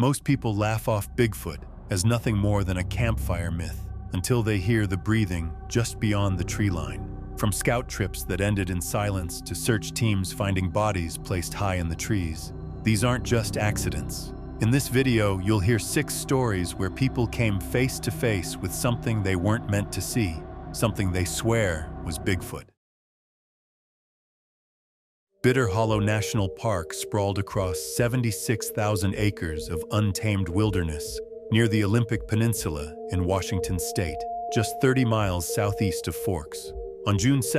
Most people laugh off Bigfoot as nothing more than a campfire myth until they hear the breathing just beyond the tree line. From scout trips that ended in silence to search teams finding bodies placed high in the trees, these aren't just accidents. In this video, you'll hear 6 stories where people came face to face with something they weren't meant to see, something they swear was Bigfoot. Bitter Hollow National Park sprawled across 76,000 acres of untamed wilderness near the Olympic Peninsula in Washington state, just 30 miles southeast of Forks. On June 2,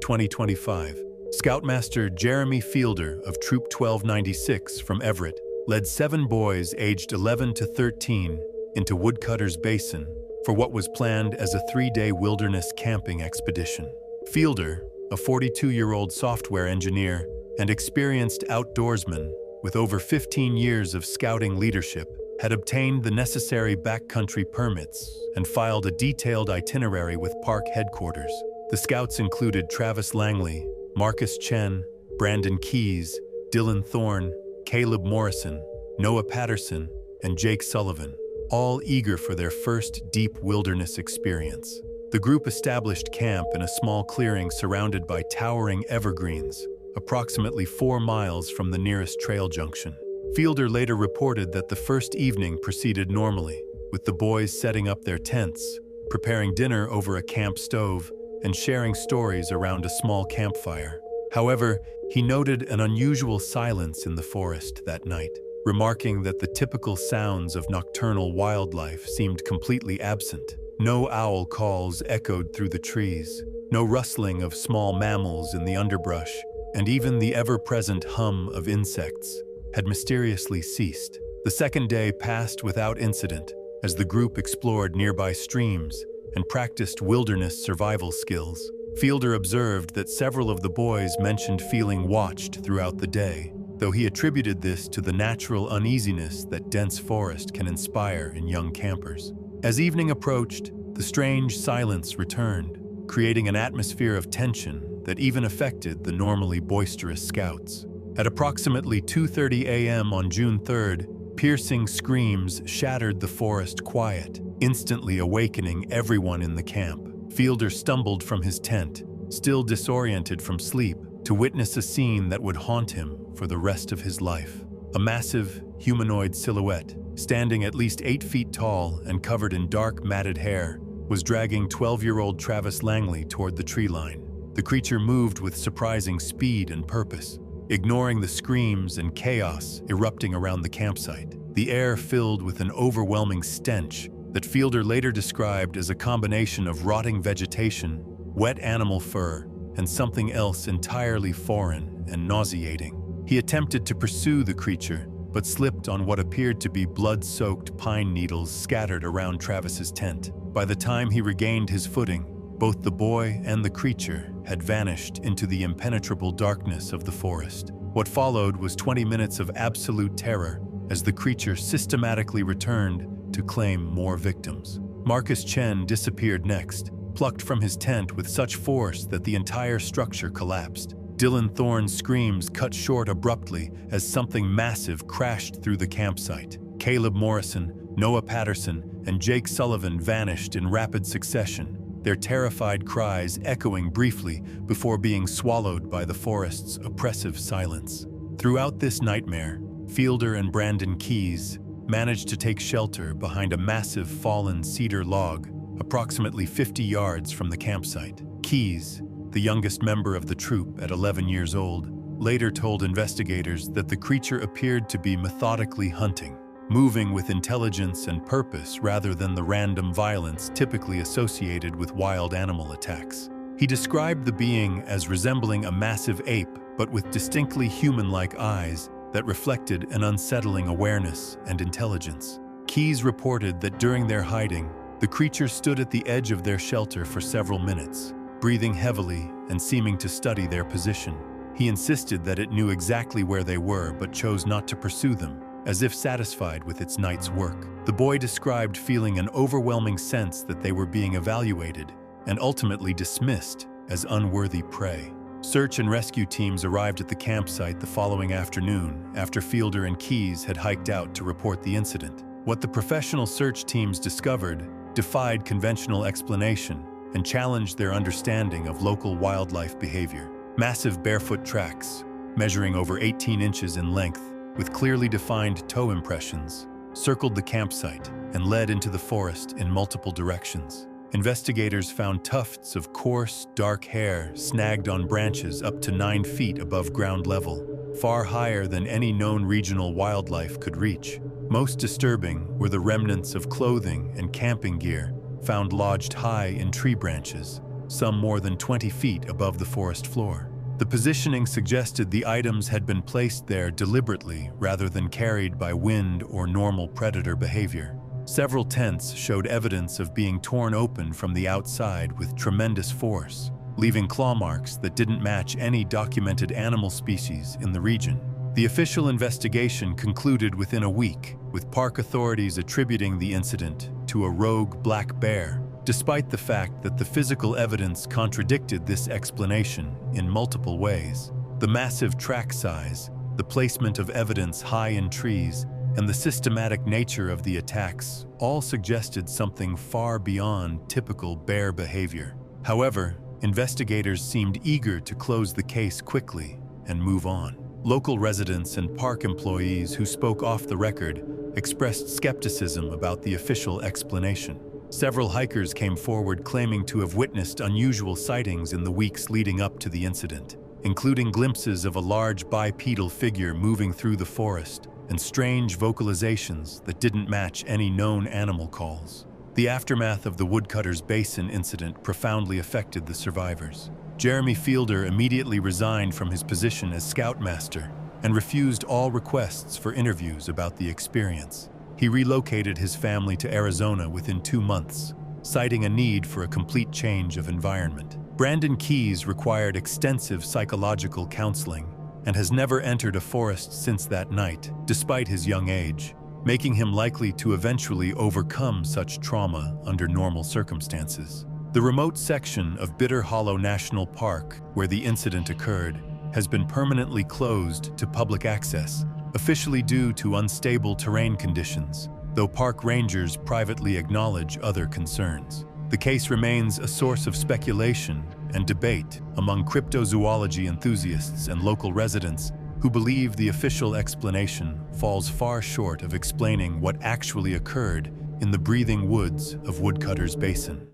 2025, Scoutmaster Jeremy Fielder of Troop 1296 from Everett led 7 boys aged 11 to 13 into Woodcutter's Basin for what was planned as a 3-day wilderness camping expedition. Fielder, a 42-year-old software engineer and experienced outdoorsman with over 15 years of scouting leadership, had obtained the necessary backcountry permits and filed a detailed itinerary with park headquarters. The scouts included Travis Langley, Marcus Chen, Brandon Keys, Dylan Thorne, Caleb Morrison, Noah Patterson, and Jake Sullivan, all eager for their first deep wilderness experience. The group established camp in a small clearing surrounded by towering evergreens, approximately 4 miles from the nearest trail junction. Fielder later reported that the first evening proceeded normally, with the boys setting up their tents, preparing dinner over a camp stove, and sharing stories around a small campfire. However, he noted an unusual silence in the forest that night, remarking that the typical sounds of nocturnal wildlife seemed completely absent. No owl calls echoed through the trees, no rustling of small mammals in the underbrush, and even the ever-present hum of insects had mysteriously ceased. The second day passed without incident as the group explored nearby streams and practiced wilderness survival skills. Fielder observed that several of the boys mentioned feeling watched throughout the day, though he attributed this to the natural uneasiness that dense forest can inspire in young campers. As evening approached, the strange silence returned, creating an atmosphere of tension that even affected the normally boisterous scouts. At approximately 2:30 a.m. on June 3rd, piercing screams shattered the forest quiet, instantly awakening everyone in the camp. Fielder stumbled from his tent, still disoriented from sleep, to witness a scene that would haunt him for the rest of his life. A massive, humanoid silhouette, standing at least 8 feet tall and covered in dark, matted hair, was dragging 12-year-old Travis Langley toward the tree line. The creature moved with surprising speed and purpose, ignoring the screams and chaos erupting around the campsite. The air filled with an overwhelming stench that Fielder later described as a combination of rotting vegetation, wet animal fur, and something else entirely foreign and nauseating. He attempted to pursue the creature, but slipped on what appeared to be blood-soaked pine needles scattered around Travis's tent. By the time he regained his footing, both the boy and the creature had vanished into the impenetrable darkness of the forest. What followed was 20 minutes of absolute terror as the creature systematically returned to claim more victims. Marcus Chen disappeared next, plucked from his tent with such force that the entire structure collapsed. Dylan Thorne's screams cut short abruptly as something massive crashed through the campsite. Caleb Morrison, Noah Patterson, and Jake Sullivan vanished in rapid succession, their terrified cries echoing briefly before being swallowed by the forest's oppressive silence. Throughout this nightmare, Fielder and Brandon Keys managed to take shelter behind a massive fallen cedar log approximately 50 yards from the campsite. Keys, the youngest member of the troop at 11 years old, later told investigators that the creature appeared to be methodically hunting, moving with intelligence and purpose rather than the random violence typically associated with wild animal attacks. He described the being as resembling a massive ape, but with distinctly human-like eyes that reflected an unsettling awareness and intelligence. Keys reported that during their hiding, the creature stood at the edge of their shelter for several minutes, breathing heavily and seeming to study their position. He insisted that it knew exactly where they were but chose not to pursue them, as if satisfied with its night's work. The boy described feeling an overwhelming sense that they were being evaluated and ultimately dismissed as unworthy prey. Search and rescue teams arrived at the campsite the following afternoon after Fielder and Keyes had hiked out to report the incident. What the professional search teams discovered defied conventional explanation and challenged their understanding of local wildlife behavior. Massive barefoot tracks, measuring over 18 inches in length, with clearly defined toe impressions, circled the campsite and led into the forest in multiple directions. Investigators found tufts of coarse, dark hair snagged on branches up to 9 feet above ground level, far higher than any known regional wildlife could reach. Most disturbing were the remnants of clothing and camping gear found lodged high in tree branches, some more than 20 feet above the forest floor. The positioning suggested the items had been placed there deliberately rather than carried by wind or normal predator behavior. Several tents showed evidence of being torn open from the outside with tremendous force, leaving claw marks that didn't match any documented animal species in the region. The official investigation concluded within a week, with park authorities attributing the incident to a rogue black bear, despite the fact that the physical evidence contradicted this explanation in multiple ways. The massive track size, the placement of evidence high in trees, and the systematic nature of the attacks all suggested something far beyond typical bear behavior. However, investigators seemed eager to close the case quickly and move on. Local residents and park employees who spoke off the record expressed skepticism about the official explanation. Several hikers came forward claiming to have witnessed unusual sightings in the weeks leading up to the incident, including glimpses of a large bipedal figure moving through the forest and strange vocalizations that didn't match any known animal calls. The aftermath of the Woodcutters Basin incident profoundly affected the survivors. Jeremy Fielder immediately resigned from his position as scoutmaster and refused all requests for interviews about the experience. He relocated his family to Arizona within 2 months, citing a need for a complete change of environment. Brandon Keyes required extensive psychological counseling and has never entered a forest since that night, despite his young age, making him likely to eventually overcome such trauma under normal circumstances. The remote section of Bitter Hollow National Park, where the incident occurred, has been permanently closed to public access, officially due to unstable terrain conditions, though park rangers privately acknowledge other concerns. The case remains a source of speculation and debate among cryptozoology enthusiasts and local residents who believe the official explanation falls far short of explaining what actually occurred in the breathing woods of Woodcutters Basin.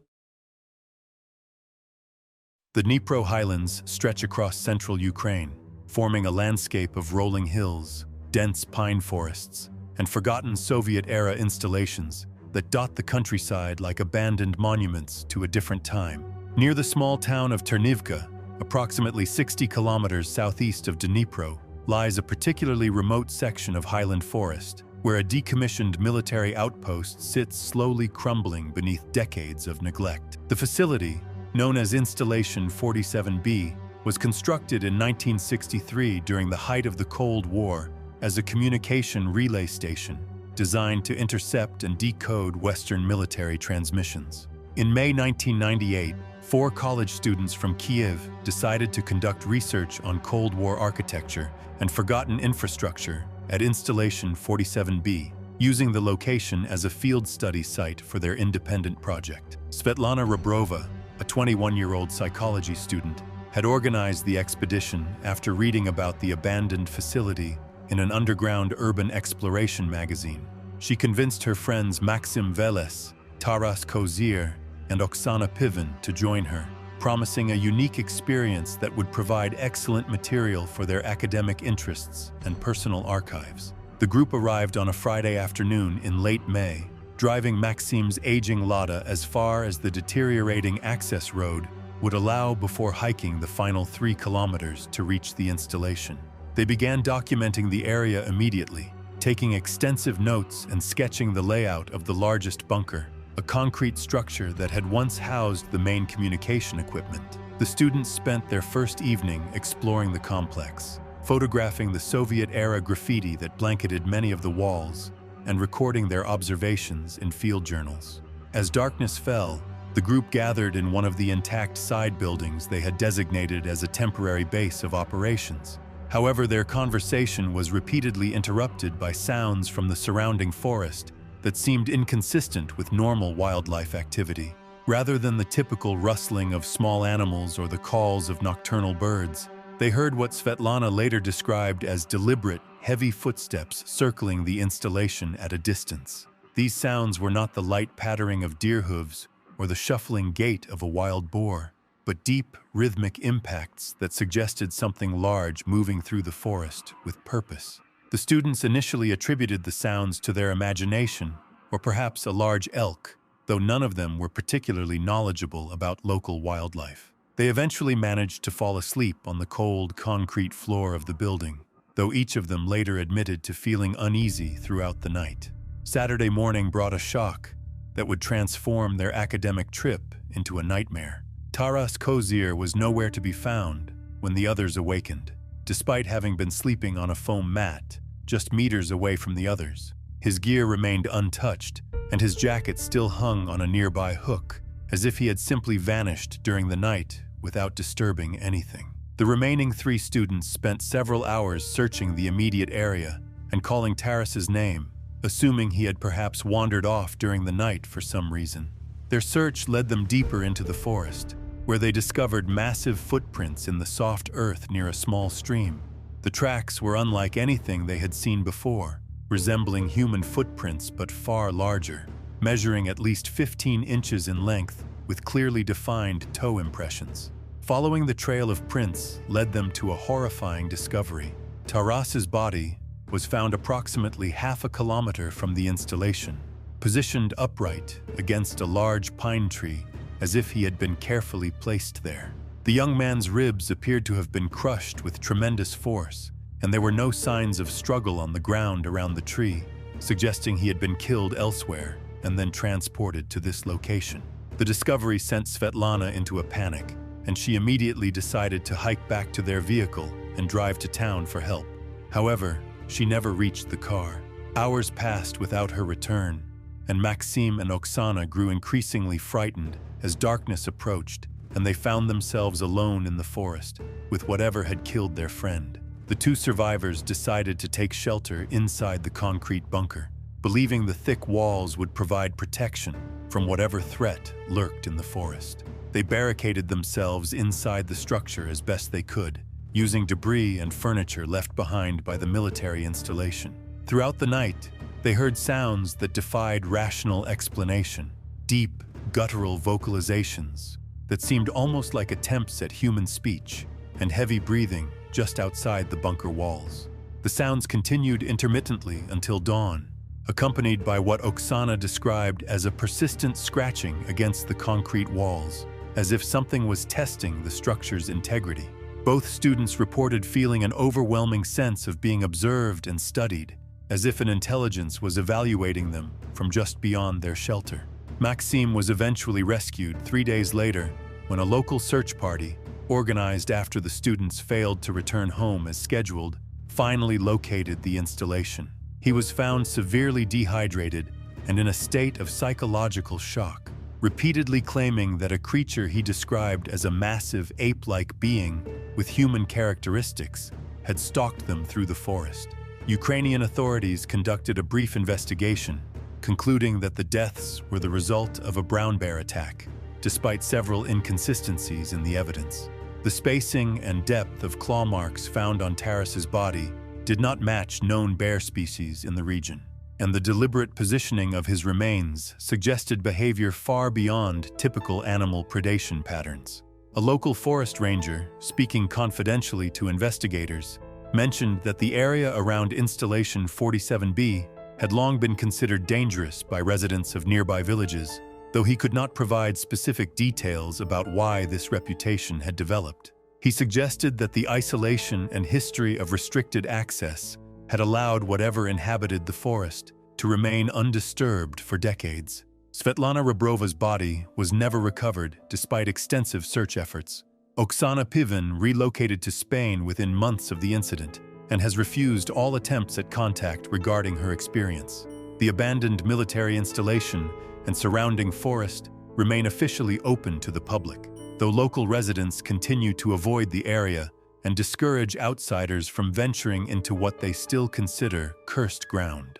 The Dnipro Highlands stretch across central Ukraine, forming a landscape of rolling hills, dense pine forests, and forgotten Soviet-era installations that dot the countryside like abandoned monuments to a different time. Near the small town of Ternivka, approximately 60 kilometers southeast of Dnipro, lies a particularly remote section of highland forest, where a decommissioned military outpost sits slowly crumbling beneath decades of neglect. The facility, known as Installation 47B, was constructed in 1963 during the height of the Cold War as a communication relay station designed to intercept and decode Western military transmissions. In May 1998, 4 college students from Kiev decided to conduct research on Cold War architecture and forgotten infrastructure at Installation 47B, using the location as a field study site for their independent project. Svetlana Rebrova, a 21-year-old psychology student, had organized the expedition after reading about the abandoned facility in an underground urban exploration magazine. She convinced her friends Maxim Veles, Taras Kozier, and Oksana Piven to join her, promising a unique experience that would provide excellent material for their academic interests and personal archives. The group arrived on a Friday afternoon in late May, driving Maxim's aging Lada as far as the deteriorating access road would allow before hiking the final 3 kilometers to reach the installation. They began documenting the area immediately, taking extensive notes and sketching the layout of the largest bunker, a concrete structure that had once housed the main communication equipment. The students spent their first evening exploring the complex, photographing the Soviet-era graffiti that blanketed many of the walls, and recording their observations in field journals. As darkness fell, The group gathered in one of the intact side buildings they had designated as a temporary base of operations. However, their conversation was repeatedly interrupted by sounds from the surrounding forest that seemed inconsistent with normal wildlife activity. Rather than the typical rustling of small animals or the calls of nocturnal birds, they heard what Svetlana later described as deliberate, heavy footsteps circling the installation at a distance. These sounds were not the light pattering of deer hooves or the shuffling gait of a wild boar, but deep, rhythmic impacts that suggested something large moving through the forest with purpose. The students initially attributed the sounds to their imagination, or perhaps a large elk, though none of them were particularly knowledgeable about local wildlife. They eventually managed to fall asleep on the cold, concrete floor of the building, though each of them later admitted to feeling uneasy throughout the night. Saturday morning brought a shock that would transform their academic trip into a nightmare. Taras Kozier was nowhere to be found when the others awakened, despite having been sleeping on a foam mat just meters away from the others. His gear remained untouched, and his jacket still hung on a nearby hook, as if he had simply vanished during the night without disturbing anything. The remaining 3 students spent several hours searching the immediate area and calling Taras's name, assuming he had perhaps wandered off during the night for some reason. Their search led them deeper into the forest, where they discovered massive footprints in the soft earth near a small stream. The tracks were unlike anything they had seen before, resembling human footprints but far larger, measuring at least 15 inches in length with clearly defined toe impressions. Following the trail of prints led them to a horrifying discovery. Taras's body was found approximately half a kilometer from the installation, positioned upright against a large pine tree as if he had been carefully placed there. The young man's ribs appeared to have been crushed with tremendous force, and there were no signs of struggle on the ground around the tree, suggesting he had been killed elsewhere and then transported to this location. The discovery sent Svetlana into a panic, and she immediately decided to hike back to their vehicle and drive to town for help. However, she never reached the car. Hours passed without her return, and Maxim and Oksana grew increasingly frightened as darkness approached, and they found themselves alone in the forest with whatever had killed their friend. The 2 survivors decided to take shelter inside the concrete bunker, believing the thick walls would provide protection from whatever threat lurked in the forest. They barricaded themselves inside the structure as best they could, using debris and furniture left behind by the military installation. Throughout the night, they heard sounds that defied rational explanation, deep, guttural vocalizations that seemed almost like attempts at human speech, and heavy breathing just outside the bunker walls. The sounds continued intermittently until dawn, accompanied by what Oksana described as a persistent scratching against the concrete walls, as if something was testing the structure's integrity. Both students reported feeling an overwhelming sense of being observed and studied, as if an intelligence was evaluating them from just beyond their shelter. Maxim was eventually rescued 3 days later when a local search party, organized after the students failed to return home as scheduled, finally located the installation. He was found severely dehydrated and in a state of psychological shock, repeatedly claiming that a creature he described as a massive ape-like being with human characteristics had stalked them through the forest. Ukrainian authorities conducted a brief investigation, concluding that the deaths were the result of a brown bear attack, despite several inconsistencies in the evidence. The spacing and depth of claw marks found on Taras's body did not match known bear species in the region, and the deliberate positioning of his remains suggested behavior far beyond typical animal predation patterns. A local forest ranger, speaking confidentially to investigators, mentioned that the area around Installation 47B had long been considered dangerous by residents of nearby villages, though he could not provide specific details about why this reputation had developed. He suggested that the isolation and history of restricted access had allowed whatever inhabited the forest to remain undisturbed for decades. Svetlana Rebrova's body was never recovered despite extensive search efforts. Oksana Pivin relocated to Spain within months of the incident and has refused all attempts at contact regarding her experience. The abandoned military installation and surrounding forest remain officially open to the public, though local residents continue to avoid the area and discourage outsiders from venturing into what they still consider cursed ground.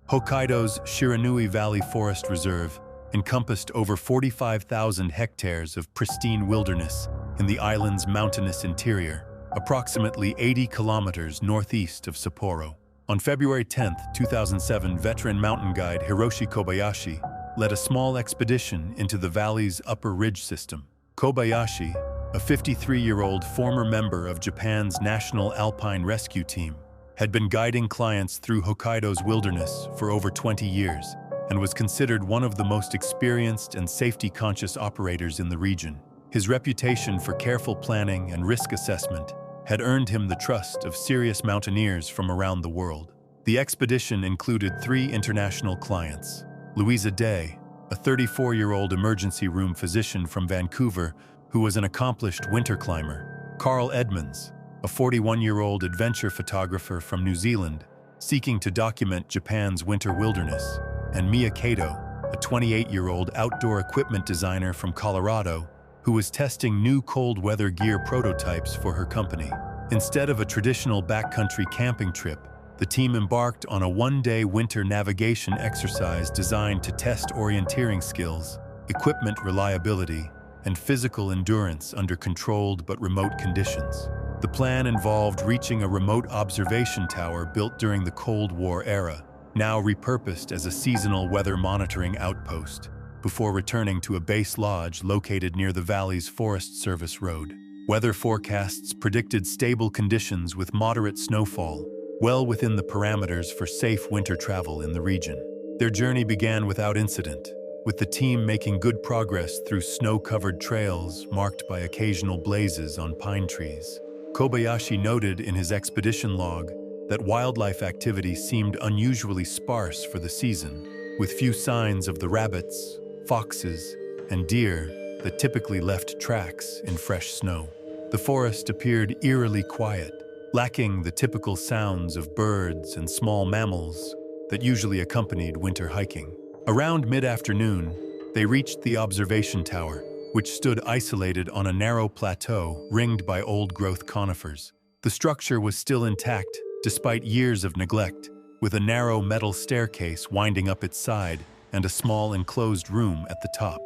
Hokkaido's Shiranui Valley Forest Reserve encompassed over 45,000 hectares of pristine wilderness in the island's mountainous interior, approximately 80 kilometers northeast of Sapporo. On February 10, 2007, veteran mountain guide Hiroshi Kobayashi led a small expedition into the valley's upper ridge system. Kobayashi, a 53-year-old former member of Japan's National Alpine Rescue Team, had been guiding clients through Hokkaido's wilderness for over 20 years and was considered one of the most experienced and safety-conscious operators in the region. His reputation for careful planning and risk assessment had earned him the trust of serious mountaineers from around the world. The expedition included 3 international clients: Louisa Day, a 34-year-old emergency room physician from Vancouver who was an accomplished winter climber; Carl Edmonds, a 41-year-old adventure photographer from New Zealand seeking to document Japan's winter wilderness; and Mia Kato, a 28-year-old outdoor equipment designer from Colorado who was testing new cold weather gear prototypes for her company. Instead of a traditional backcountry camping trip, the team embarked on a one-day winter navigation exercise designed to test orienteering skills, equipment reliability, and physical endurance under controlled but remote conditions. The plan involved reaching a remote observation tower built during the Cold War era, now repurposed as a seasonal weather monitoring outpost, before returning to a base lodge located near the valley's Forest Service road. Weather forecasts predicted stable conditions with moderate snowfall, well within the parameters for safe winter travel in the region. Their journey began without incident, with the team making good progress through snow-covered trails marked by occasional blazes on pine trees. Kobayashi noted in his expedition log that wildlife activity seemed unusually sparse for the season, with few signs of the rabbits, foxes, and deer that typically left tracks in fresh snow. The forest appeared eerily quiet, lacking the typical sounds of birds and small mammals that usually accompanied winter hiking. Around mid-afternoon, they reached the observation tower, which stood isolated on a narrow plateau ringed by old-growth conifers. The structure was still intact, despite years of neglect, with a narrow metal staircase winding up its side and a small enclosed room at the top.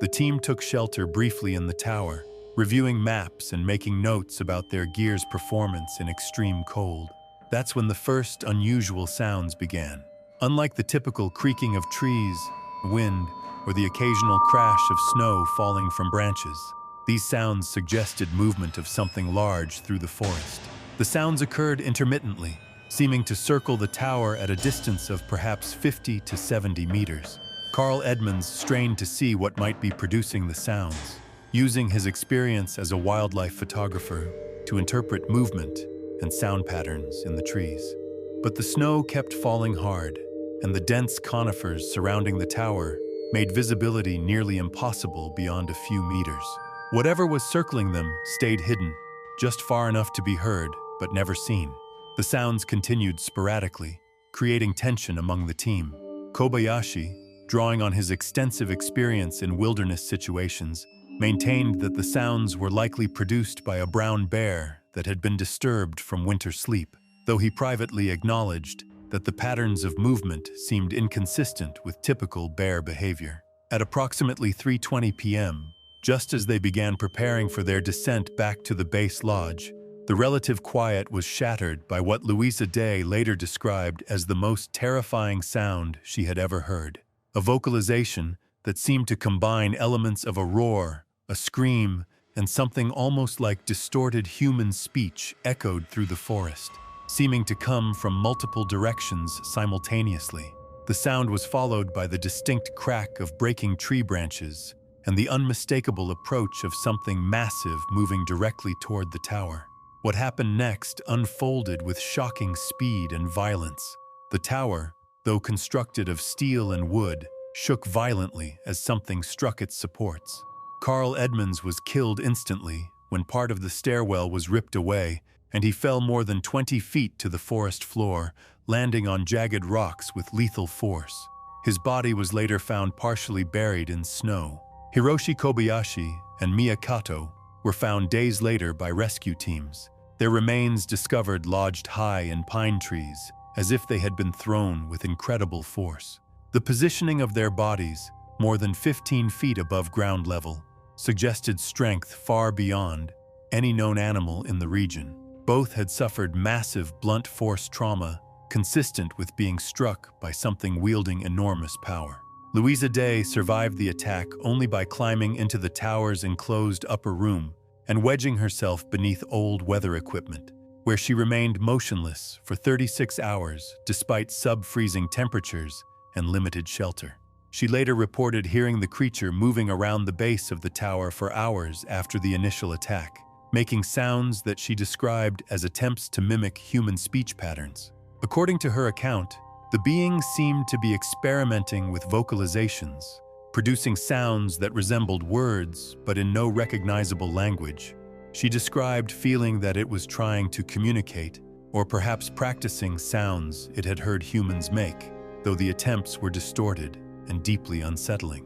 The team took shelter briefly in the tower, reviewing maps and making notes about their gear's performance in extreme cold. That's when the first unusual sounds began. Unlike the typical creaking of trees, wind, or the occasional crash of snow falling from branches, these sounds suggested movement of something large through the forest. The sounds occurred intermittently, seeming to circle the tower at a distance of perhaps 50 to 70 meters. Carl Edmonds strained to see what might be producing the sounds, using his experience as a wildlife photographer to interpret movement and sound patterns in the trees. But the snow kept falling hard, and the dense conifers surrounding the tower made visibility nearly impossible beyond a few meters. Whatever was circling them stayed hidden, just far enough to be heard, but never seen. The sounds continued sporadically, creating tension among the team. Kobayashi, drawing on his extensive experience in wilderness situations, maintained that the sounds were likely produced by a brown bear that had been disturbed from winter sleep, though he privately acknowledged that the patterns of movement seemed inconsistent with typical bear behavior. At approximately 3:20 p.m., just as they began preparing for their descent back to the base lodge, the relative quiet was shattered by what Louisa Day later described as the most terrifying sound she had ever heard. A vocalization that seemed to combine elements of a roar, a scream, and something almost like distorted human speech echoed through the forest, seeming to come from multiple directions simultaneously. The sound was followed by the distinct crack of breaking tree branches and the unmistakable approach of something massive moving directly toward the tower. What happened next unfolded with shocking speed and violence. The tower, though constructed of steel and wood, shook violently as something struck its supports. Carl Edmonds was killed instantly when part of the stairwell was ripped away, and he fell more than 20 feet to the forest floor, landing on jagged rocks with lethal force. His body was later found partially buried in snow. Hiroshi Kobayashi and Mia Kato were found days later by rescue teams. Their remains discovered lodged high in pine trees, as if they had been thrown with incredible force. The positioning of their bodies, more than 15 feet above ground level, suggested strength far beyond any known animal in the region. Both had suffered massive blunt force trauma, consistent with being struck by something wielding enormous power. Louisa Day survived the attack only by climbing into the tower's enclosed upper room and wedging herself beneath old weather equipment, where she remained motionless for 36 hours despite sub-freezing temperatures and limited shelter. She later reported hearing the creature moving around the base of the tower for hours after the initial attack, making sounds that she described as attempts to mimic human speech patterns. According to her account, the being seemed to be experimenting with vocalizations, producing sounds that resembled words but in no recognizable language. She described feeling that it was trying to communicate, or perhaps practicing sounds it had heard humans make, though the attempts were distorted and deeply unsettling.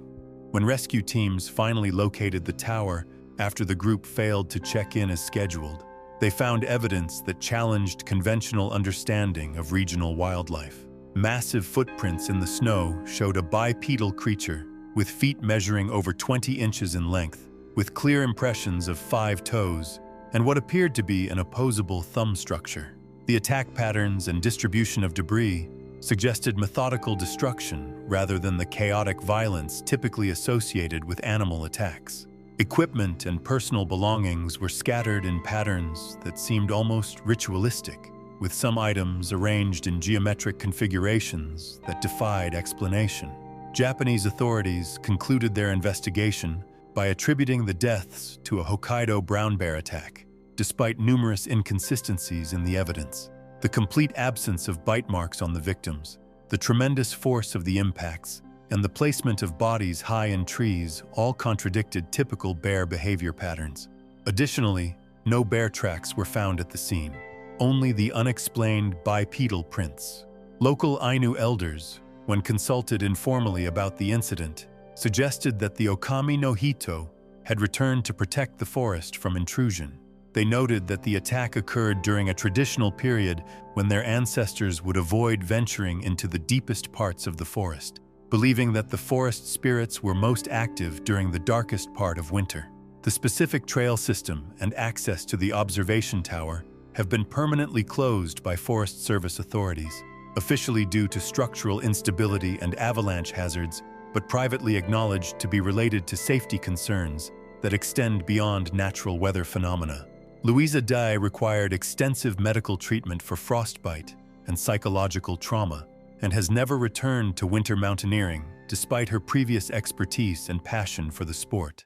When rescue teams finally located the tower after the group failed to check in as scheduled, they found evidence that challenged conventional understanding of regional wildlife. Massive footprints in the snow showed a bipedal creature with feet measuring over 20 inches in length, with clear impressions of 5 toes and what appeared to be an opposable thumb structure. The attack patterns and distribution of debris suggested methodical destruction rather than the chaotic violence typically associated with animal attacks. Equipment and personal belongings were scattered in patterns that seemed almost ritualistic, with some items arranged in geometric configurations that defied explanation. Japanese authorities concluded their investigation by attributing the deaths to a Hokkaido brown bear attack, despite numerous inconsistencies in the evidence. The complete absence of bite marks on the victims, the tremendous force of the impacts, and the placement of bodies high in trees all contradicted typical bear behavior patterns. Additionally, no bear tracks were found at the scene, only the unexplained bipedal prints. Local Ainu elders, when consulted informally about the incident, suggested that the Okami no Hito had returned to protect the forest from intrusion. They noted that the attack occurred during a traditional period when their ancestors would avoid venturing into the deepest parts of the forest, believing that the forest spirits were most active during the darkest part of winter. The specific trail system and access to the observation tower have been permanently closed by Forest Service authorities, officially due to structural instability and avalanche hazards, but privately acknowledged to be related to safety concerns that extend beyond natural weather phenomena. Louisa Day required extensive medical treatment for frostbite and psychological trauma, and has never returned to winter mountaineering despite her previous expertise and passion for the sport.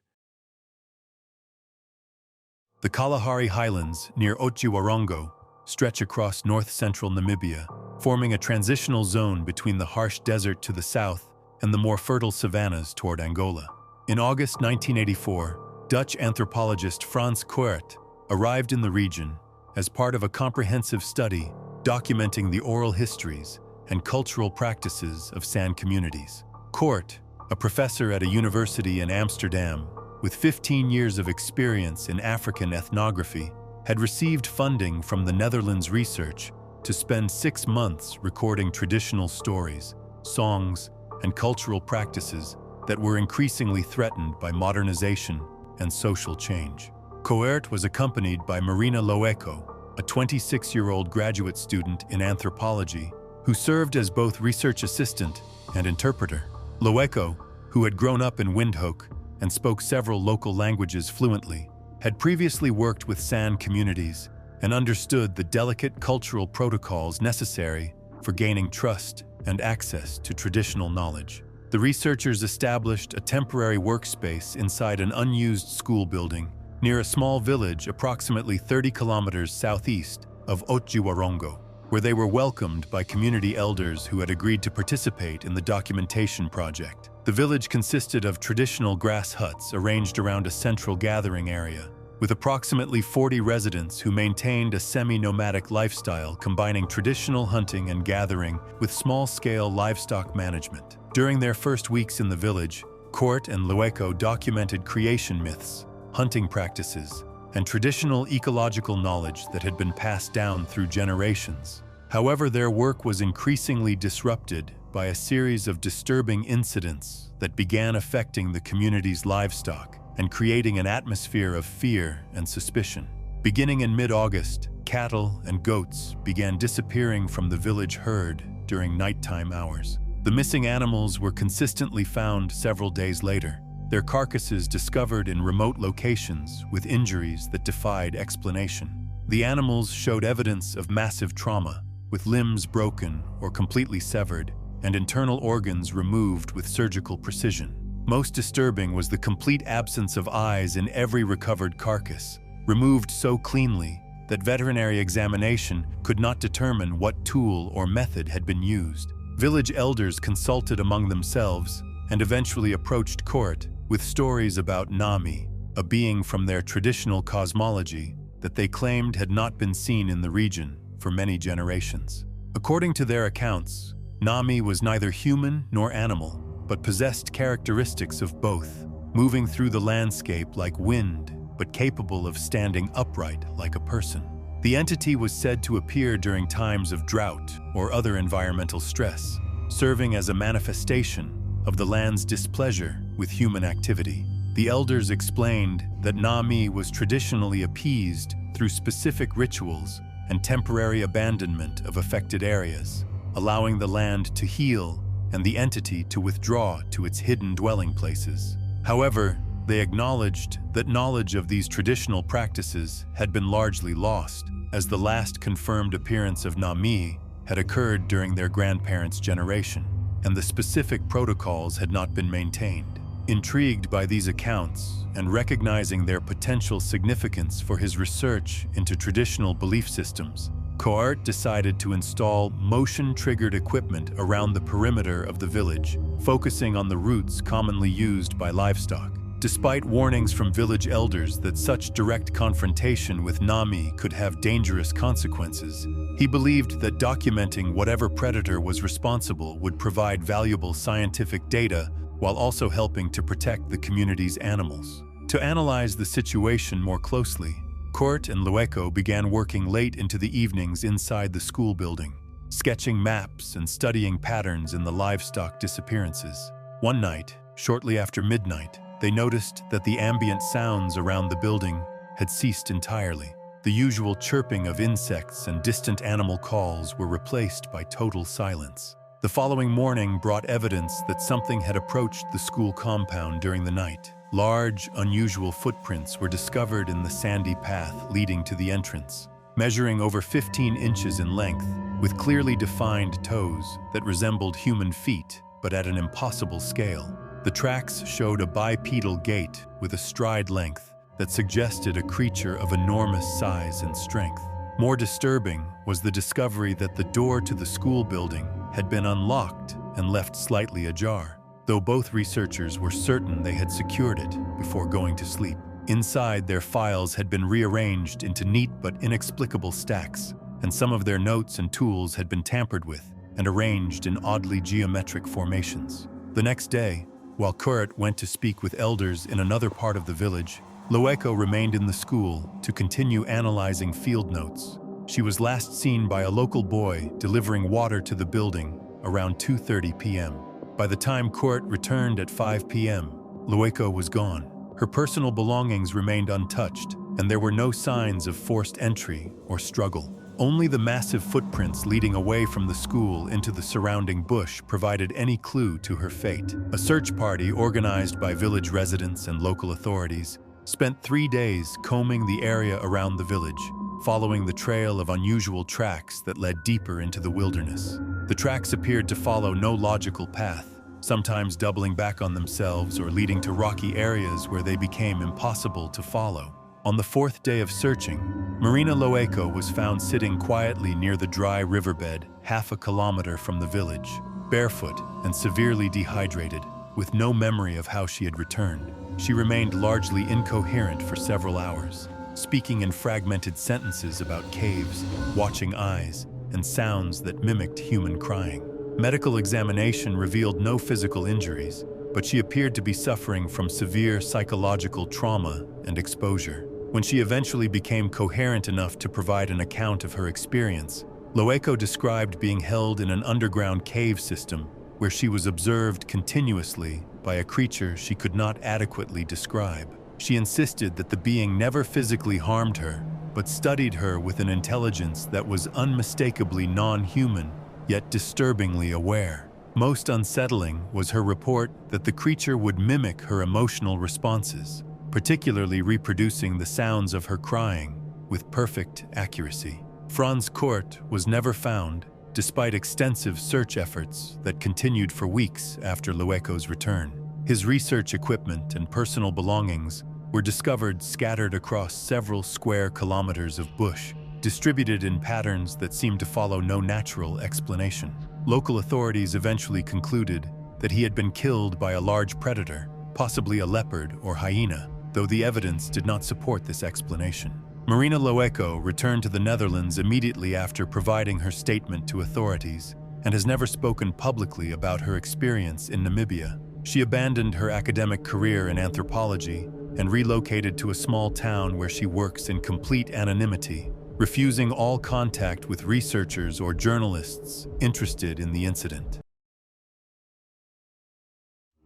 The Kalahari Highlands near Otjiwarongo stretch across north-central Namibia, forming a transitional zone between the harsh desert to the south and the more fertile savannas toward Angola. In August 1984, Dutch anthropologist Frans Koert arrived in the region as part of a comprehensive study documenting the oral histories and cultural practices of San communities. Koert, a professor at a university in Amsterdam with 15 years of experience in African ethnography, had received funding from the Netherlands Research to spend 6 months recording traditional stories, songs, and cultural practices that were increasingly threatened by modernization and social change. Koert was accompanied by Marina Loeko, a 26-year-old graduate student in anthropology who served as both research assistant and interpreter. Loeko, who had grown up in Windhoek and spoke several local languages fluently, had previously worked with San communities and understood the delicate cultural protocols necessary for gaining trust and access to traditional knowledge. The researchers established a temporary workspace inside an unused school building near a small village approximately 30 kilometers southeast of Otjiwarongo, where they were welcomed by community elders who had agreed to participate in the documentation project. The village consisted of traditional grass huts arranged around a central gathering area, with approximately 40 residents who maintained a semi-nomadic lifestyle combining traditional hunting and gathering with small-scale livestock management. During their first weeks in the village, Court and Lueco documented creation myths, hunting practices, and traditional ecological knowledge that had been passed down through generations. However, their work was increasingly disrupted by a series of disturbing incidents that began affecting the community's livestock and creating an atmosphere of fear and suspicion. Beginning in mid-August, cattle and goats began disappearing from the village herd during nighttime hours. The missing animals were consistently found several days later, their carcasses discovered in remote locations with injuries that defied explanation. The animals showed evidence of massive trauma, with limbs broken or completely severed and internal organs removed with surgical precision. Most disturbing was the complete absence of eyes in every recovered carcass, removed so cleanly that veterinary examination could not determine what tool or method had been used. Village elders consulted among themselves and eventually approached Court with stories about Nami, a being from their traditional cosmology that they claimed had not been seen in the region for many generations. According to their accounts, Nami was neither human nor animal, but possessed characteristics of both, moving through the landscape like wind, but capable of standing upright like a person. The entity was said to appear during times of drought or other environmental stress, serving as a manifestation of the land's displeasure with human activity. The elders explained that Nami was traditionally appeased through specific rituals and temporary abandonment of affected areas, allowing the land to heal and the entity to withdraw to its hidden dwelling places. However, they acknowledged that knowledge of these traditional practices had been largely lost, as the last confirmed appearance of Nami had occurred during their grandparents' generation, and the specific protocols had not been maintained. Intrigued by these accounts and recognizing their potential significance for his research into traditional belief systems, Coart decided to install motion-triggered equipment around the perimeter of the village, focusing on the routes commonly used by livestock. Despite warnings from village elders that such direct confrontation with Nami could have dangerous consequences, he believed that documenting whatever predator was responsible would provide valuable scientific data while also helping to protect the community's animals. To analyze the situation more closely, Court and Lueco began working late into the evenings inside the school building, sketching maps and studying patterns in the livestock disappearances. One night, shortly after midnight, they noticed that the ambient sounds around the building had ceased entirely. The usual chirping of insects and distant animal calls were replaced by total silence. The following morning brought evidence that something had approached the school compound during the night. Large, unusual footprints were discovered in the sandy path leading to the entrance, measuring over 15 inches in length, with clearly defined toes that resembled human feet, but at an impossible scale. The tracks showed a bipedal gait with a stride length that suggested a creature of enormous size and strength. More disturbing was the discovery that the door to the school building had been unlocked and left slightly ajar, though both researchers were certain they had secured it before going to sleep. Inside, their files had been rearranged into neat but inexplicable stacks, and some of their notes and tools had been tampered with and arranged in oddly geometric formations. The next day, while Court went to speak with elders in another part of the village, Lueco remained in the school to continue analyzing field notes. She was last seen by a local boy delivering water to the building around 2:30 p.m. By the time Court returned at 5 p.m., Lueco was gone. Her personal belongings remained untouched, and there were no signs of forced entry or struggle. Only the massive footprints leading away from the school into the surrounding bush provided any clue to her fate. A search party organized by village residents and local authorities spent 3 days combing the area around the village, following the trail of unusual tracks that led deeper into the wilderness. The tracks appeared to follow no logical path, sometimes doubling back on themselves or leading to rocky areas where they became impossible to follow. On the 4th day of searching, Marina Lueco was found sitting quietly near the dry riverbed, half a kilometer from the village, barefoot and severely dehydrated, with no memory of how she had returned. She remained largely incoherent for several hours, speaking in fragmented sentences about caves, watching eyes, and sounds that mimicked human crying. Medical examination revealed no physical injuries, but she appeared to be suffering from severe psychological trauma and exposure. When she eventually became coherent enough to provide an account of her experience, Loeko described being held in an underground cave system where she was observed continuously by a creature she could not adequately describe. She insisted that the being never physically harmed her, but studied her with an intelligence that was unmistakably non-human, yet disturbingly aware. Most unsettling was her report that the creature would mimic her emotional responses, particularly reproducing the sounds of her crying with perfect accuracy. Franz Kurt was never found, despite extensive search efforts that continued for weeks after Loeko's return. His research equipment and personal belongings were discovered scattered across several square kilometers of bush, distributed in patterns that seemed to follow no natural explanation. Local authorities eventually concluded that he had been killed by a large predator, possibly a leopard or hyena, though the evidence did not support this explanation. Marina Loeko returned to the Netherlands immediately after providing her statement to authorities and has never spoken publicly about her experience in Namibia. She abandoned her academic career in anthropology and relocated to a small town where she works in complete anonymity, refusing all contact with researchers or journalists interested in the incident.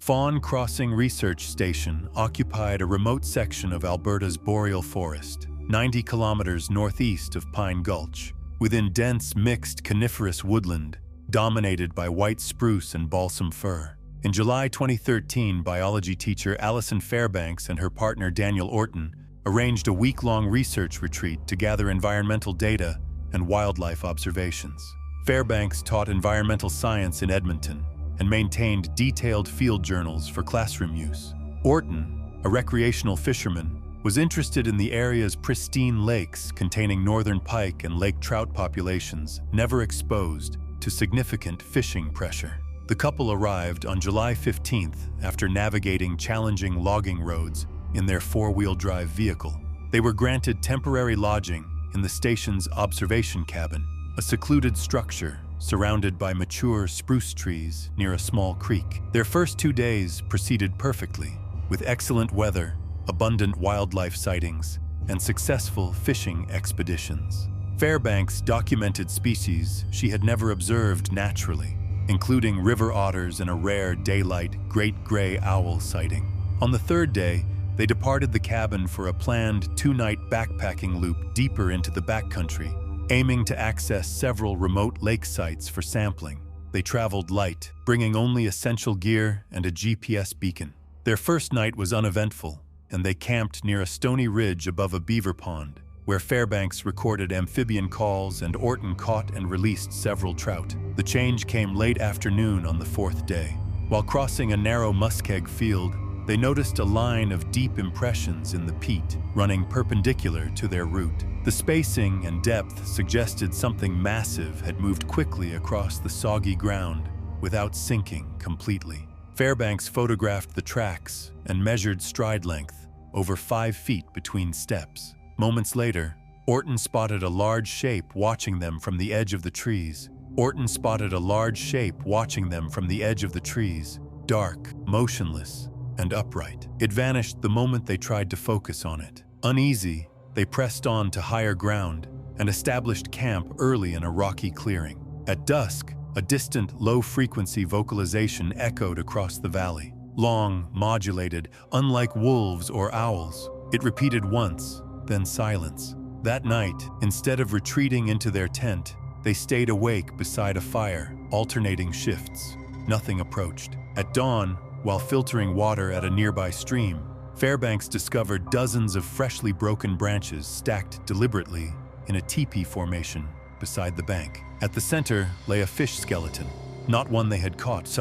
Fawn Crossing Research Station occupied a remote section of Alberta's boreal forest, 90 kilometers northeast of Pine Gulch, within dense mixed coniferous woodland dominated by white spruce and balsam fir. In July 2013, biology teacher Alison Fairbanks and her partner Daniel Orton arranged a week-long research retreat to gather environmental data and wildlife observations. Fairbanks taught environmental science in Edmonton and maintained detailed field journals for classroom use. Orton, a recreational fisherman, was interested in the area's pristine lakes containing northern pike and lake trout populations never exposed to significant fishing pressure. The couple arrived on July 15th after navigating challenging logging roads in their four-wheel drive vehicle. They were granted temporary lodging in the station's observation cabin, a secluded structure surrounded by mature spruce trees near a small creek. Their first 2 days proceeded perfectly, with excellent weather, abundant wildlife sightings, and successful fishing expeditions. Fairbanks documented species she had never observed naturally, including river otters and a rare daylight great gray owl sighting. On the third day, they departed the cabin for a planned 2-night backpacking loop deeper into the backcountry, aiming to access several remote lake sites for sampling. They traveled light, bringing only essential gear and a GPS beacon. Their first night was uneventful, and they camped near a stony ridge above a beaver pond, where Fairbanks recorded amphibian calls and Orton caught and released several trout. The change came late afternoon on the fourth day. While crossing a narrow muskeg field, they noticed a line of deep impressions in the peat, running perpendicular to their route. The spacing and depth suggested something massive had moved quickly across the soggy ground without sinking completely. Fairbanks photographed the tracks and measured stride length, over 5 feet between steps. Moments later, Orton spotted a large shape watching them from the edge of the trees. Dark, motionless, and upright. It vanished the moment they tried to focus on it. Uneasy, they pressed on to higher ground and established camp early in a rocky clearing. At dusk, a distant, low-frequency vocalization echoed across the valley. Long, modulated, unlike wolves or owls. It repeated once, then silence. That night, instead of retreating into their tent, they stayed awake beside a fire, alternating shifts. Nothing approached. At dawn, while filtering water at a nearby stream, Fairbanks discovered dozens of freshly broken branches stacked deliberately in a teepee formation beside the bank. At the center lay a fish skeleton, not one they had caught.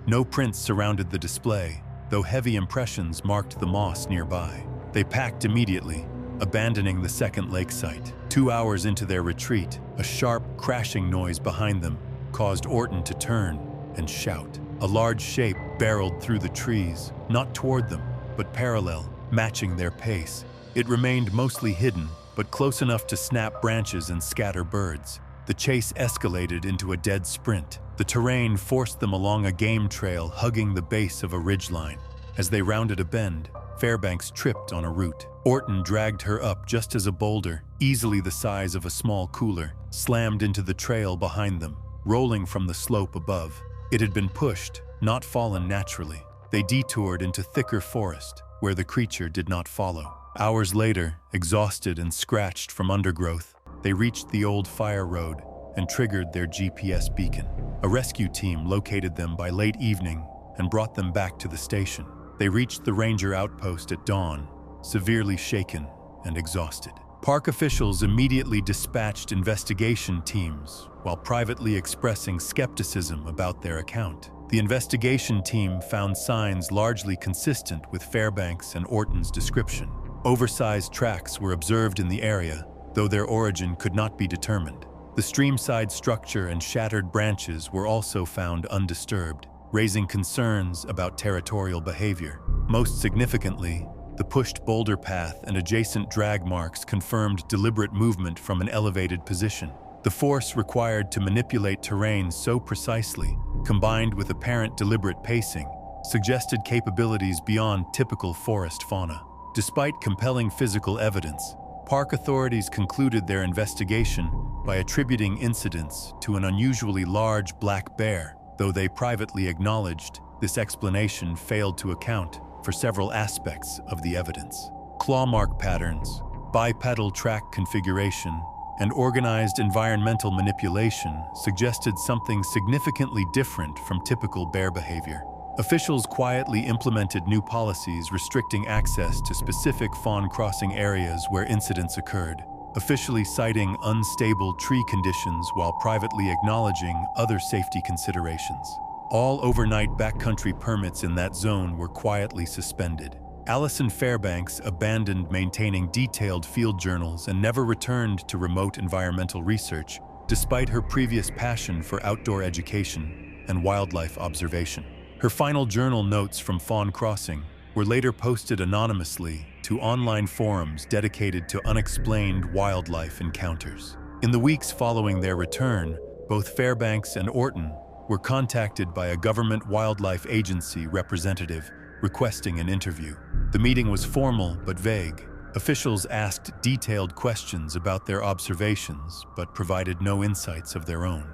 No prints surrounded the display, though heavy impressions marked the moss nearby. They packed immediately, abandoning the second lake site. 2 hours into their retreat, a sharp crashing noise behind them caused Orton to turn and shout. A large shape barreled through the trees, not toward them, but parallel, matching their pace. It remained mostly hidden, but close enough to snap branches and scatter birds. The chase escalated into a dead sprint. The terrain forced them along a game trail hugging the base of a ridgeline. As they rounded a bend, Fairbanks tripped on a root. Orton dragged her up just as a boulder, easily the size of a small cooler, slammed into the trail behind them, rolling from the slope above. It had been pushed, not fallen naturally. They detoured into thicker forest, where the creature did not follow. Hours later, exhausted and scratched from undergrowth, they reached the old fire road and triggered their GPS beacon. A rescue team located them by late evening and brought them back to the station. They reached the ranger outpost at dawn, severely shaken and exhausted. Park officials immediately dispatched investigation teams while privately expressing skepticism about their account. The investigation team found signs largely consistent with Fairbanks and Orton's description. Oversized tracks were observed in the area, though their origin could not be determined. The streamside structure and shattered branches were also found undisturbed, raising concerns about territorial behavior. Most significantly, the pushed boulder path and adjacent drag marks confirmed deliberate movement from an elevated position. The force required to manipulate terrain so precisely, combined with apparent deliberate pacing, suggested capabilities beyond typical forest fauna. Despite compelling physical evidence, park authorities concluded their investigation by attributing incidents to an unusually large black bear, though they privately acknowledged this explanation failed to account for several aspects of the evidence. Claw mark patterns, bipedal track configuration, and organized environmental manipulation suggested something significantly different from typical bear behavior. Officials quietly implemented new policies restricting access to specific fawn crossing areas where incidents occurred, officially citing unstable tree conditions while privately acknowledging other safety considerations. All overnight backcountry permits in that zone were quietly suspended. Allison Fairbanks abandoned maintaining detailed field journals and never returned to remote environmental research, despite her previous passion for outdoor education and wildlife observation. Her final journal notes from fawn crossing were later posted anonymously to online forums dedicated to unexplained wildlife encounters. In the weeks following their return, both Fairbanks and Orton were contacted by a government wildlife agency representative requesting an interview. The meeting was formal but vague. Officials asked detailed questions about their observations but provided no insights of their own.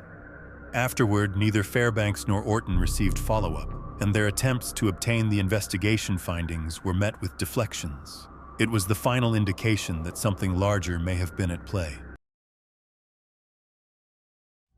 Afterward, neither Fairbanks nor Orton received follow-up, and their attempts to obtain the investigation findings were met with deflections. It was the final indication that something larger may have been at play.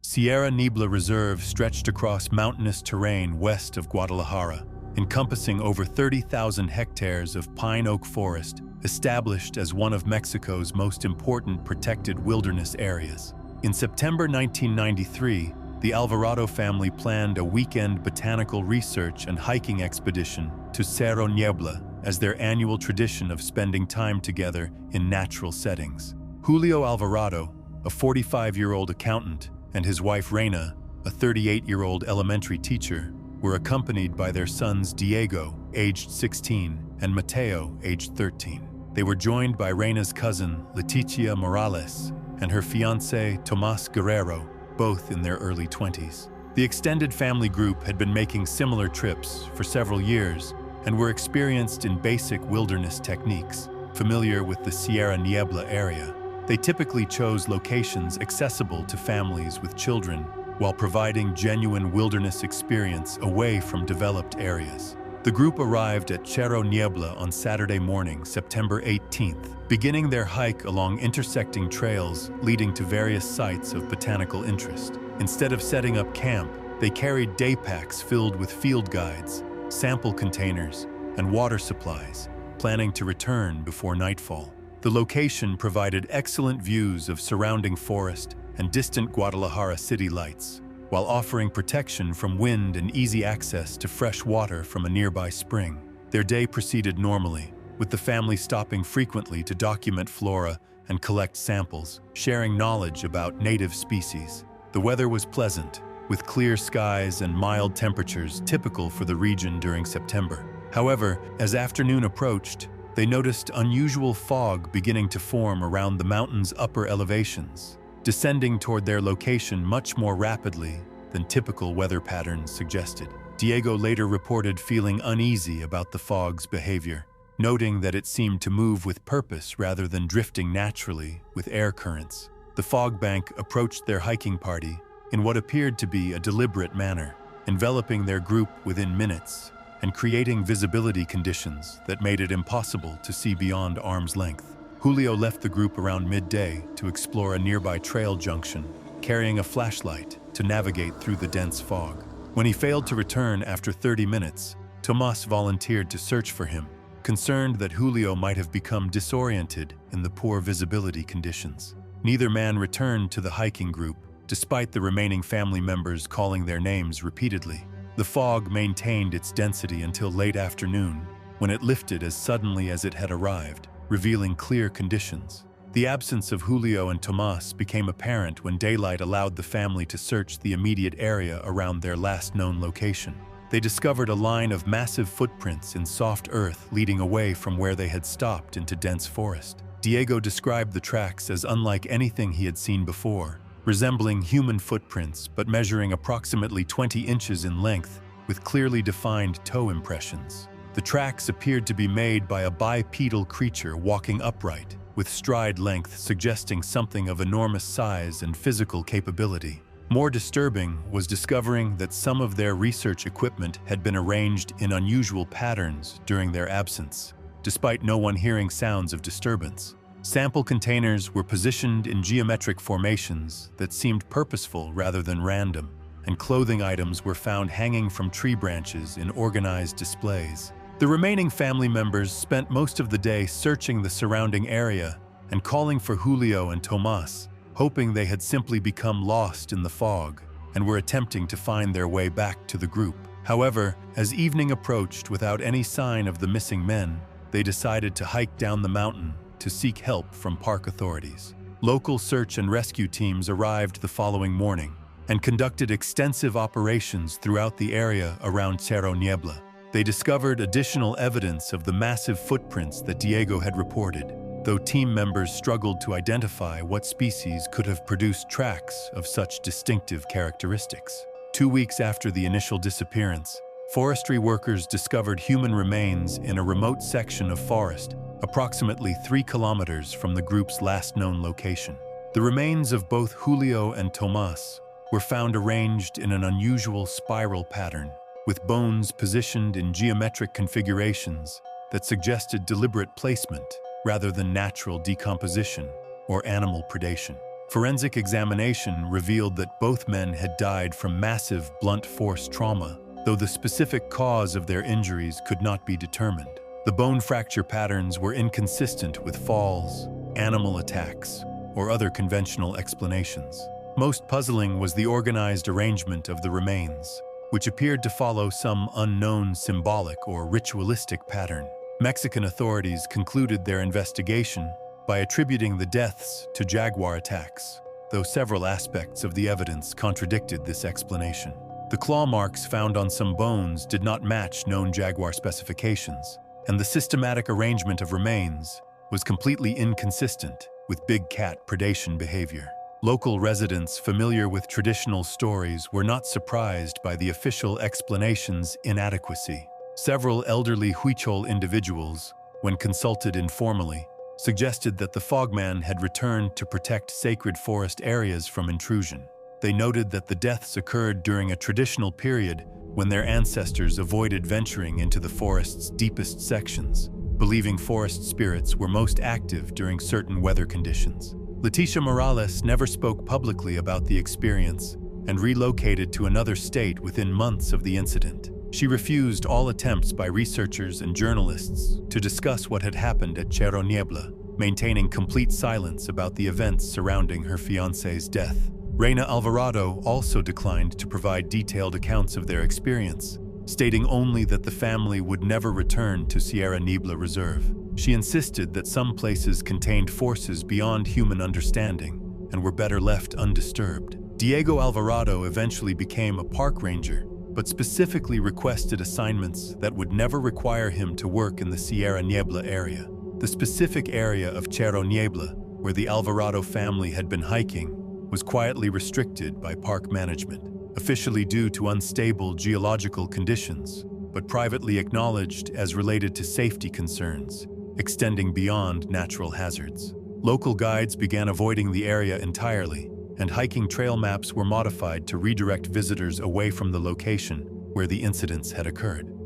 Sierra Niebla Reserve stretched across mountainous terrain west of Guadalajara, encompassing over 30,000 hectares of pine oak forest, established as one of Mexico's most important protected wilderness areas. In September 1993, the Alvarado family planned a weekend botanical research and hiking expedition to Cerro Niebla as their annual tradition of spending time together in natural settings. Julio Alvarado, a 45-year-old accountant, and his wife Reina, a 38-year-old elementary teacher, were accompanied by their sons Diego, aged 16, and Mateo, aged 13. They were joined by Reina's cousin, Leticia Morales, and her fiancé, Tomas Guerrero, both in their early 20s. The extended family group had been making similar trips for several years and were experienced in basic wilderness techniques, familiar with the Sierra Niebla area. They typically chose locations accessible to families with children while providing genuine wilderness experience away from developed areas. The group arrived at Cerro Niebla on Saturday morning, September 18th, beginning their hike along intersecting trails leading to various sites of botanical interest. Instead of setting up camp, they carried day packs filled with field guides, sample containers, and water supplies, planning to return before nightfall. The location provided excellent views of surrounding forest and distant Guadalajara city lights, while offering protection from wind and easy access to fresh water from a nearby spring. Their day proceeded normally, with the family stopping frequently to document flora and collect samples, sharing knowledge about native species. The weather was pleasant, with clear skies and mild temperatures typical for the region during September. However, as afternoon approached, they noticed unusual fog beginning to form around the mountain's upper elevations. descending toward their location much more rapidly than typical weather patterns suggested. Diego later reported feeling uneasy about the fog's behavior, noting that it seemed to move with purpose rather than drifting naturally with air currents. The fog bank approached their hiking party in what appeared to be a deliberate manner, enveloping their group within minutes and creating visibility conditions that made it impossible to see beyond arm's length. Julio left the group around midday to explore a nearby trail junction, carrying a flashlight to navigate through the dense fog. When he failed to return after 30 minutes, Tomas volunteered to search for him, concerned that Julio might have become disoriented in the poor visibility conditions. Neither man returned to the hiking group, despite the remaining family members calling their names repeatedly. The fog maintained its density until late afternoon, when it lifted as suddenly as it had arrived, revealing clear conditions. The absence of Julio and Tomas became apparent when daylight allowed the family to search the immediate area around their last known location. They discovered a line of massive footprints in soft earth leading away from where they had stopped into dense forest. Diego described the tracks as unlike anything he had seen before, resembling human footprints but measuring approximately 20 inches in length with clearly defined toe impressions. The tracks appeared to be made by a bipedal creature walking upright, with stride length suggesting something of enormous size and physical capability. More disturbing was discovering that some of their research equipment had been arranged in unusual patterns during their absence, despite no one hearing sounds of disturbance. Sample containers were positioned in geometric formations that seemed purposeful rather than random, and clothing items were found hanging from tree branches in organized displays. The remaining family members spent most of the day searching the surrounding area and calling for Julio and Tomas, hoping they had simply become lost in the fog and were attempting to find their way back to the group. However, as evening approached without any sign of the missing men, they decided to hike down the mountain to seek help from park authorities. Local search and rescue teams arrived the following morning and conducted extensive operations throughout the area around Cerro Niebla. They discovered additional evidence of the massive footprints that Diego had reported, though team members struggled to identify what species could have produced tracks of such distinctive characteristics. 2 weeks after the initial disappearance, forestry workers discovered human remains in a remote section of forest, approximately 3 kilometers from the group's last known location. The remains of both Julio and Tomas were found arranged in an unusual spiral pattern, with bones positioned in geometric configurations that suggested deliberate placement rather than natural decomposition or animal predation. Forensic examination revealed that both men had died from massive blunt force trauma, though the specific cause of their injuries could not be determined. The bone fracture patterns were inconsistent with falls, animal attacks, or other conventional explanations. Most puzzling was the organized arrangement of the remains, which appeared to follow some unknown symbolic or ritualistic pattern. Mexican authorities concluded their investigation by attributing the deaths to jaguar attacks, though several aspects of the evidence contradicted this explanation. The claw marks found on some bones did not match known jaguar specifications, and the systematic arrangement of remains was completely inconsistent with big cat predation behavior. Local residents familiar with traditional stories were not surprised by the official explanation's inadequacy. Several elderly Huichol individuals, when consulted informally, suggested that the Fogman had returned to protect sacred forest areas from intrusion. They noted that the deaths occurred during a traditional period when their ancestors avoided venturing into the forest's deepest sections, believing forest spirits were most active during certain weather conditions. Leticia Morales never spoke publicly about the experience and relocated to another state within months of the incident. She refused all attempts by researchers and journalists to discuss what had happened at Cerro Niebla, maintaining complete silence about the events surrounding her fiancé's death. Reina Alvarado also declined to provide detailed accounts of their experience, stating only that the family would never return to Sierra Niebla Reserve. She insisted that some places contained forces beyond human understanding and were better left undisturbed. Diego Alvarado eventually became a park ranger, but specifically requested assignments that would never require him to work in the Sierra Niebla area. The specific area of Cerro Niebla, where the Alvarado family had been hiking, was quietly restricted by park management, officially due to unstable geological conditions, but privately acknowledged as related to safety concerns, extending beyond natural hazards. Local guides began avoiding the area entirely, and hiking trail maps were modified to redirect visitors away from the location where the incidents had occurred.